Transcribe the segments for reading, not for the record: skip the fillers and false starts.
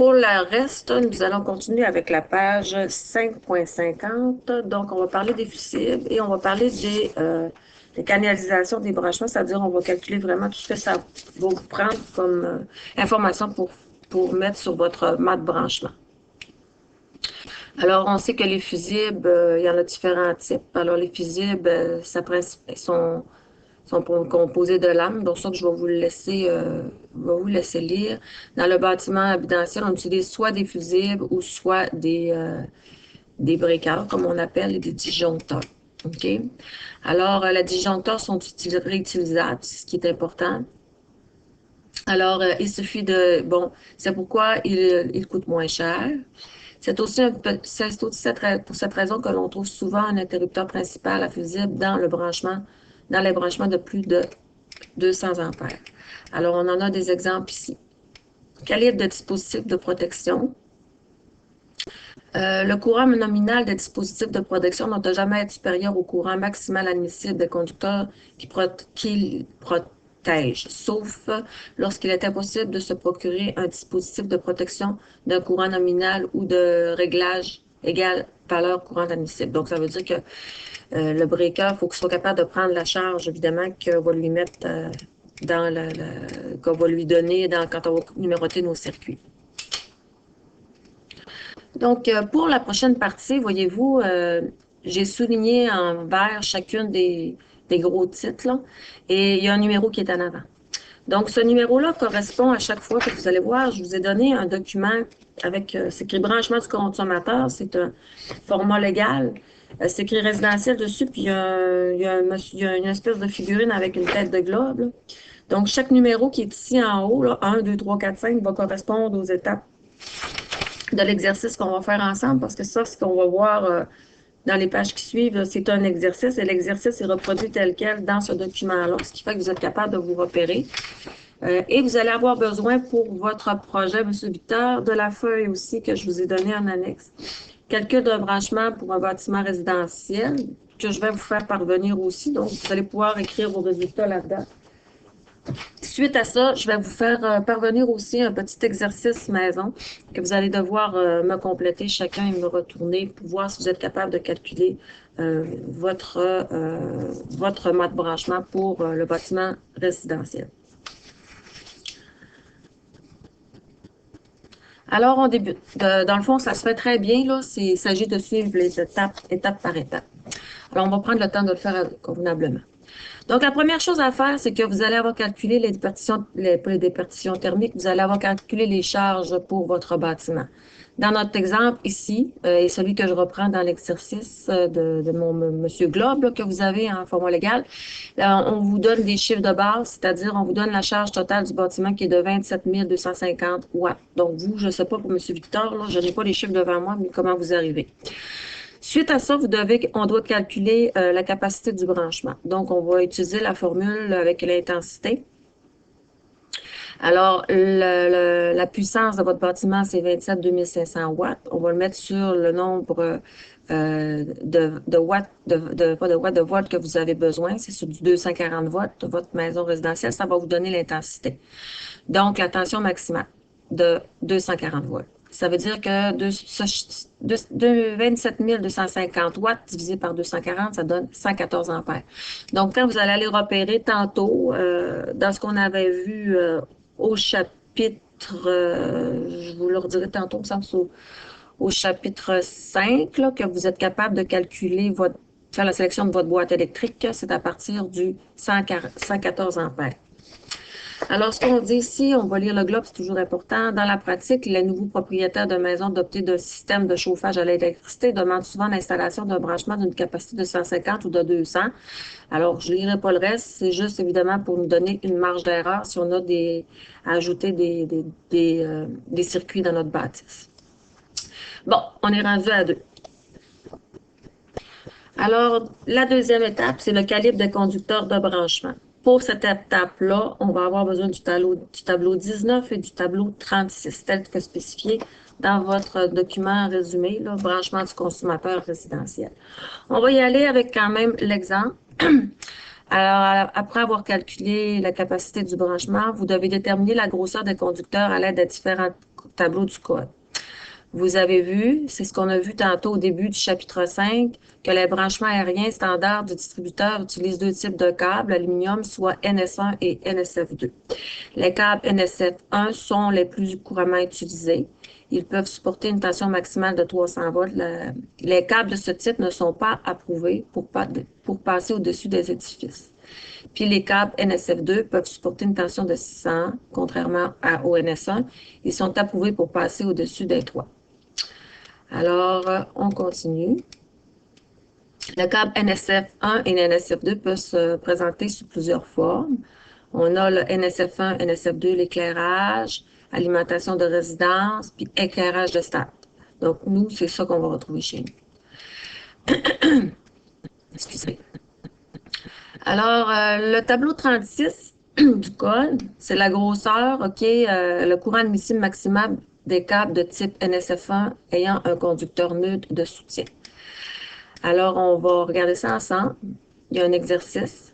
pour le reste, nous allons continuer avec la page 5.50. Donc, on va parler des fusibles et on va parler des canalisations, des branchements, c'est-à-dire on va calculer vraiment tout ce que ça va vous prendre comme information pour mettre sur votre mât de branchement. Alors, on sait que les fusibles, il y en a différents types. Alors, les fusibles, sont composés de lames, donc ça que je vais vous laisser lire. Dans le bâtiment habitanciel, on utilise soit des fusibles ou soit des breakers, comme on appelle, et des disjoncteurs. OK? Alors, les disjoncteurs sont réutilisables, c'est ce qui est important. Alors, il suffit de... Bon, c'est pourquoi il coûte moins cher. C'est aussi pour cette raison que l'on trouve souvent un interrupteur principal à fusible dans les branchements de plus de 200 ampères. Alors, on en a des exemples ici. Calibre de dispositif de protection. Le courant nominal des dispositifs de protection ne doit jamais être supérieur au courant maximal admissible des conducteurs qui protègent, sauf lorsqu'il est impossible de se procurer un dispositif de protection d'un courant nominal ou de réglage égal valeur courant admissible. Donc, ça veut dire que le breaker, il faut qu'il soit capable de prendre la charge, évidemment, qu'on va lui mettre qu'on va lui donner quand on va numéroter nos circuits. Donc, pour la prochaine partie, voyez-vous, j'ai souligné en vert chacune des gros titres, là, et il y a un numéro qui est en avant. Donc, ce numéro-là correspond à chaque fois que vous allez voir, je vous ai donné un document avec, c'est écrit branchement du consommateur, c'est un format légal. C'est écrit résidentiel dessus, puis il y a une espèce de figurine avec une tête de globe, là. Donc, chaque numéro qui est ici en haut, là, 1, 2, 3, 4, 5, va correspondre aux étapes de l'exercice qu'on va faire ensemble, parce que ça, ce qu'on va voir dans les pages qui suivent, c'est un exercice, et l'exercice est reproduit tel quel dans ce document-là, ce qui fait que vous êtes capable de vous repérer. Et vous allez avoir besoin pour votre projet, M. Victor, de la feuille aussi que je vous ai donnée en annexe. Calcul d'un branchement pour un bâtiment résidentiel, que je vais vous faire parvenir aussi. Donc, vous allez pouvoir écrire vos résultats là-dedans. Suite à ça, je vais vous faire parvenir aussi un petit exercice maison que vous allez devoir me compléter chacun et me retourner pour voir si vous êtes capable de calculer votre mât de branchement pour le bâtiment résidentiel. Alors, on débute. Dans le fond, ça se fait très bien, là. Il s'agit de suivre les étape par étape. Alors, on va prendre le temps de le faire convenablement. Donc, la première chose à faire, c'est que vous allez avoir calculé les déperditions thermiques, vous allez avoir calculé les charges pour votre bâtiment. Dans notre exemple ici, et celui que je reprends dans l'exercice de mon Monsieur Globe, là, que vous avez en format légal, on vous donne des chiffres de base, c'est-à-dire on vous donne la charge totale du bâtiment qui est de 27 250 watts. Donc, vous, je ne sais pas pour Monsieur Victor, là, je n'ai pas les chiffres devant moi, mais comment vous arrivez. Suite à ça, on doit calculer la capacité du branchement. Donc, on va utiliser la formule avec l'intensité. Alors, la puissance de votre bâtiment, c'est 27 2500 watts. On va le mettre sur le nombre de watts, pas de watts, de volts que vous avez besoin. C'est sur du 240 volts de votre maison résidentielle. Ça va vous donner l'intensité. Donc, la tension maximale de 240 volts. Ça veut dire que 27 250 watts divisé par 240, ça donne 114 ampères. Donc, quand vous allez aller repérer tantôt, dans ce qu'on avait vu au chapitre, je vous le redirai tantôt, il me semble, au chapitre 5, là, que vous êtes capable de calculer faire la sélection de votre boîte électrique, c'est à partir du 114 ampères. Alors, ce qu'on dit ici, on va lire le globe, c'est toujours important. Dans la pratique, les nouveaux propriétaires de maisons dotés d'un système de chauffage à l'électricité demandent souvent l'installation d'un branchement d'une capacité de 150 ou de 200. Alors, je ne lirai pas le reste, c'est juste évidemment pour nous donner une marge d'erreur si on a à ajouter des circuits dans notre bâtisse. Bon, on est rendu à 2. Alors, la deuxième étape, c'est le calibre des conducteurs de branchement. Pour cette étape-là, on va avoir besoin du tableau 19 et du tableau 36, tel que spécifié dans votre document résumé, là, branchement du consommateur résidentiel. On va y aller avec quand même l'exemple. Alors, après avoir calculé la capacité du branchement, vous devez déterminer la grosseur des conducteurs à l'aide des différentes tableau du code. Vous avez vu, c'est ce qu'on a vu tantôt au début du chapitre 5, que les branchements aériens standards du distributeur utilisent deux types de câbles aluminium, soit NS1 et NSF2. Les câbles NSF1 sont les plus couramment utilisés. Ils peuvent supporter une tension maximale de 300 volts. Les câbles de ce type ne sont pas approuvés pour passer au-dessus des édifices. Puis les câbles NSF2 peuvent supporter une tension de 600, contrairement au NS1. Ils sont approuvés pour passer au-dessus des toits. Alors, on continue. Le câble NSF1 et NSF2 peuvent se présenter sous plusieurs formes. On a le NSF1, NSF2, l'éclairage, alimentation de résidence, puis éclairage de stade. Donc, nous, c'est ça qu'on va retrouver chez nous. Excusez. Alors, le tableau 36 du code, c'est la grosseur, OK, le courant admissible maximal des câbles de type NSF1 ayant un conducteur neutre de soutien. Alors, on va regarder ça ensemble. Il y a un exercice.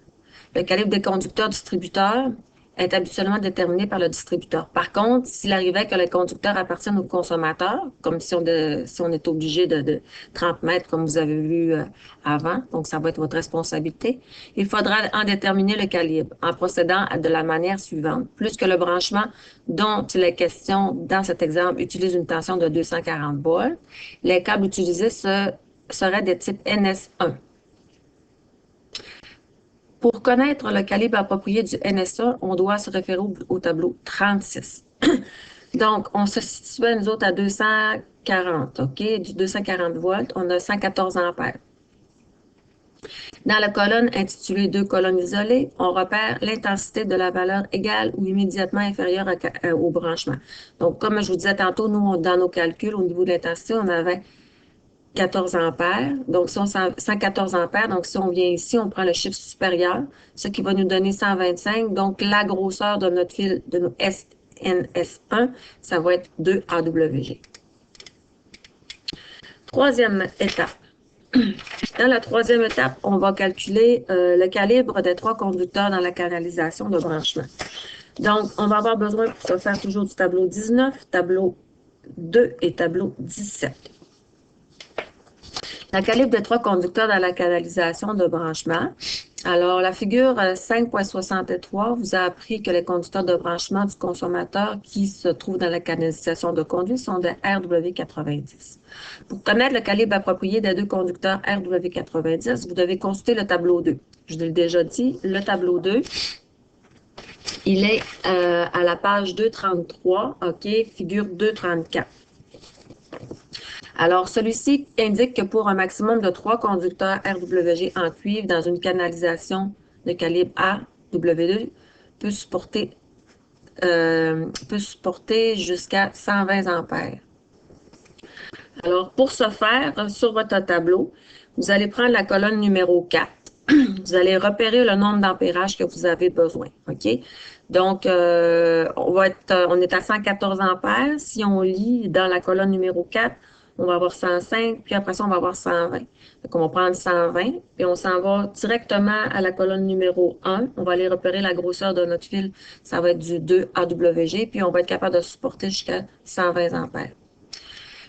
Le calibre des conducteurs distributeurs est habituellement déterminé par le distributeur. Par contre, s'il arrivait que les conducteurs appartiennent au consommateur, comme si on est obligé de 30 mètres, comme vous avez vu avant, donc ça va être votre responsabilité, il faudra en déterminer le calibre en procédant de la manière suivante. Plus que le branchement dont il est question dans cet exemple utilise une tension de 240 volts, les câbles utilisés seraient de type NS1. Pour connaître le calibre approprié du NSA, on doit se référer au tableau 36. Donc, on se situait, nous autres, à 240, OK? Du 240 volts, on a 114 ampères. Dans la colonne intitulée « Deux colonnes isolées », on repère l'intensité de la valeur égale ou immédiatement inférieure au branchement. Donc, comme je vous disais tantôt, nous, dans nos calculs, au niveau de l'intensité, on avait 14 ampères. Donc, si on 114 ampères, donc si on vient ici, on prend le chiffre supérieur, ce qui va nous donner 125. Donc, la grosseur de notre fil de nos SNS1, ça va être 2 AWG. Troisième étape. Dans la troisième étape, on va calculer le calibre des trois conducteurs dans la canalisation de branchement. Donc, on va avoir besoin pour se faire toujours du tableau 19, tableau 2 et tableau 17. Le calibre des trois conducteurs dans la canalisation de branchement. Alors, la figure 5.63 vous a appris que les conducteurs de branchement du consommateur qui se trouvent dans la canalisation de conduite sont de RW90. Pour connaître le calibre approprié des deux conducteurs RW90, vous devez consulter le tableau 2. Je vous l'ai déjà dit, le tableau 2, il est à la page 233, OK, figure 234. Alors, celui-ci indique que pour un maximum de 3 conducteurs RWG en cuivre dans une canalisation de calibre AW2 peut supporter jusqu'à 120 ampères. Alors, pour ce faire, sur votre tableau, vous allez prendre la colonne numéro 4. Vous allez repérer le nombre d'ampérages que vous avez besoin. OK? Donc, on est à 114 ampères. Si on lit dans la colonne numéro 4, on va avoir 105, puis après ça, on va avoir 120. Donc, on va prendre 120, puis on s'en va directement à la colonne numéro 1. On va aller repérer la grosseur de notre fil. Ça va être du 2 AWG, puis on va être capable de supporter jusqu'à 120 ampères.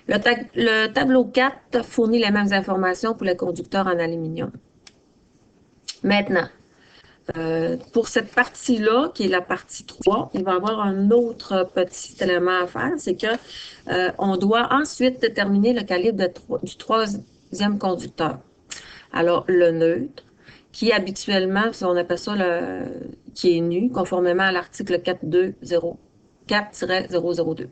Le tableau 4 fournit les mêmes informations pour les conducteurs en aluminium. Maintenant, pour cette partie-là, qui est la partie 3, il va y avoir un autre petit élément à faire, c'est que on doit ensuite déterminer le calibre du troisième conducteur. Alors, le neutre, qui habituellement, on appelle ça qui est nu, conformément à l'article 4.002.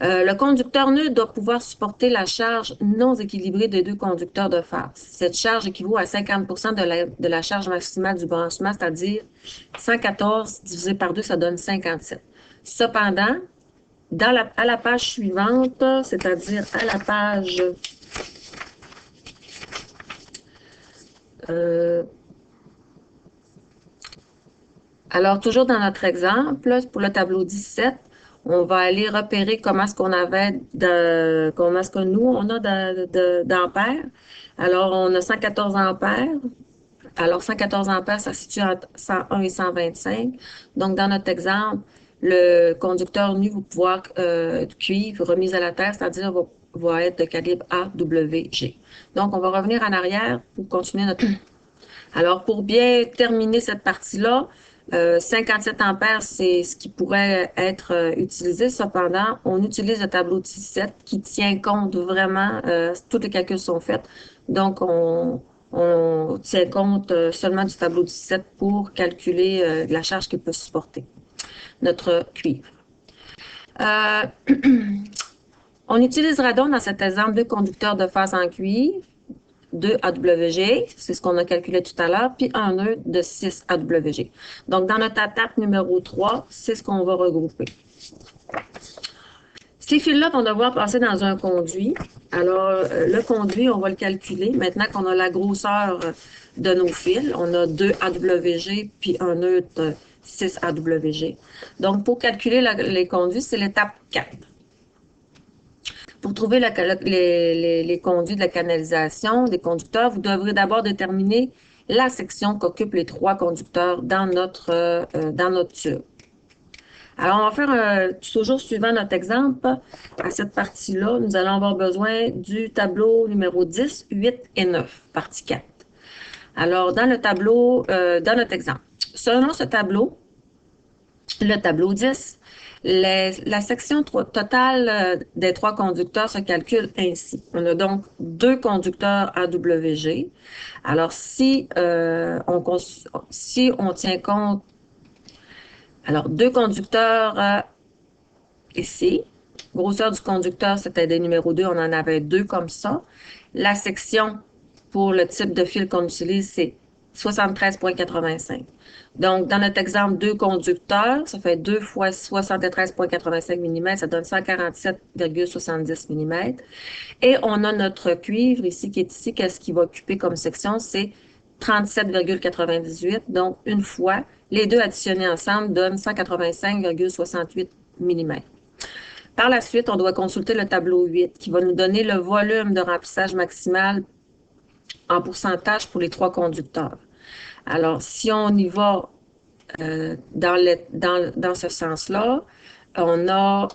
Le conducteur neutre doit pouvoir supporter la charge non équilibrée des deux conducteurs de phase. Cette charge équivaut à 50% de la charge maximale du branchement, c'est-à-dire 114 divisé par 2, ça donne 57. Cependant, à la page suivante, c'est-à-dire à la page alors, toujours dans notre exemple, pour le tableau 17, on va aller repérer comment est-ce qu'on avait comment est-ce que nous, on a d'ampères. Alors, on a 114 ampères. Alors, 114 ampères, ça se situe entre 101 et 125. Donc, dans notre exemple, Le conducteur nu va pouvoir cuivre remis à la terre, c'est-à-dire va être de calibre AWG. Donc, on va revenir en arrière pour continuer notre... Alors, pour bien terminer cette partie-là, 57 ampères, c'est ce qui pourrait être utilisé. Cependant, on utilise le tableau de 17 qui tient compte vraiment, tous les calculs sont faits. Donc, on tient compte seulement du tableau de 17 pour calculer la charge qu'il peut supporter, notre cuivre. On utilisera donc dans cet exemple deux conducteurs de phase en cuivre, 2 AWG, c'est ce qu'on a calculé tout à l'heure, puis un nœud de 6 AWG. Donc, dans notre étape numéro 3, c'est ce qu'on va regrouper. Ces fils-là vont devoir passer dans un conduit. Alors, le conduit, on va le calculer. Maintenant qu'on a la grosseur de nos fils, on a 2 AWG puis un nœud de 6 AWG. Donc, pour calculer les conduits, c'est l'étape 4. Pour trouver les conduits de la canalisation des conducteurs, vous devrez d'abord déterminer la section qu'occupent les 3 conducteurs dans notre tube. Alors, on va faire toujours suivant notre exemple. À cette partie-là, nous allons avoir besoin du tableau numéro 10, 8 et 9, partie 4. Alors, dans le tableau, dans notre exemple, selon ce tableau, le tableau 10, la section totale des 3 conducteurs se calcule ainsi. On a donc 2 conducteurs AWG. Alors, si on tient compte, alors 2 conducteurs ici, grosseur du conducteur, c'était des numéros 2, on en avait 2 comme ça. La section pour le type de fil qu'on utilise, c'est 73,85. Donc, dans notre exemple, 2 conducteurs, ça fait 2 fois 73,85 mm, ça donne 147,70 mm. Et on a notre cuivre ici, qui est ici, qu'est-ce qu'il va occuper comme section? C'est 37,98. Donc, une fois, les deux additionnés ensemble donnent 185,68 mm. Par la suite, on doit consulter le tableau 8 qui va nous donner le volume de remplissage maximal en pourcentage pour les 3 conducteurs. Alors, si on y va dans ce sens-là, on a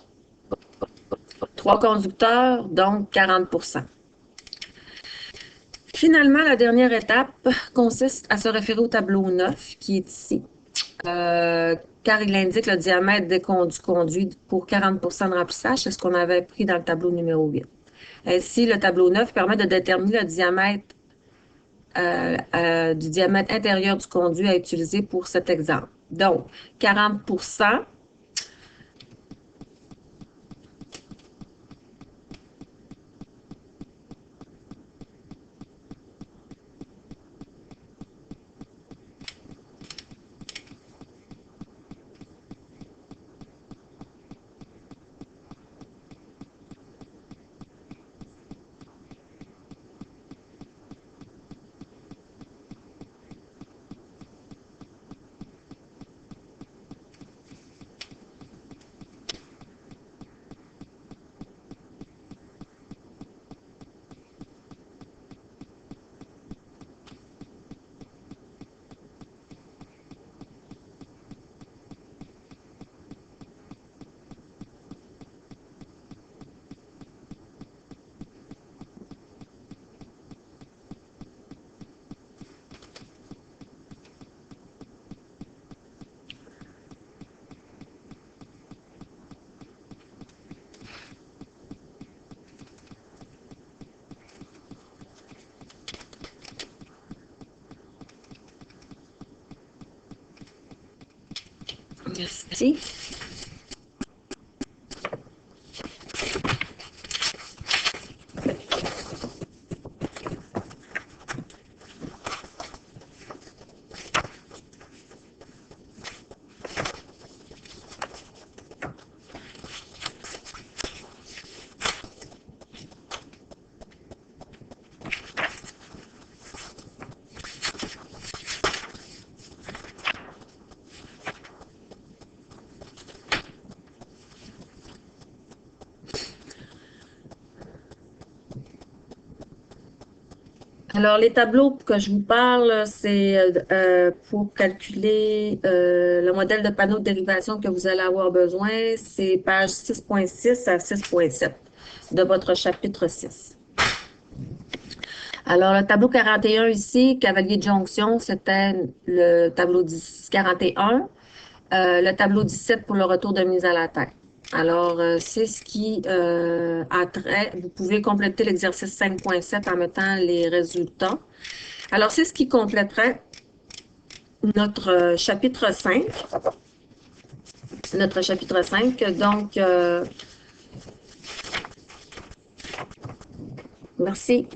3 conducteurs, donc 40%. Finalement, la dernière étape consiste à se référer au tableau 9 qui est ici, car il indique le diamètre des conduits pour 40% de remplissage. C'est ce qu'on avait pris dans le tableau numéro 8. Ainsi, le tableau 9 permet de déterminer le diamètre du diamètre intérieur du conduit à utiliser pour cet exemple. Donc, 40%. Merci. Alors, les tableaux que je vous parle, c'est pour calculer le modèle de panneau de dérivation que vous allez avoir besoin. C'est page 6.6 à 6.7 de votre chapitre 6. Alors, le tableau 41 ici, cavalier de jonction, c'était le tableau 41. Le tableau 17 pour le retour de mise à la terre. Alors, c'est ce qui a trait. Vous pouvez compléter l'exercice 5.7 en mettant les résultats. Alors, c'est ce qui compléterait notre chapitre 5. Notre chapitre 5. Donc, merci.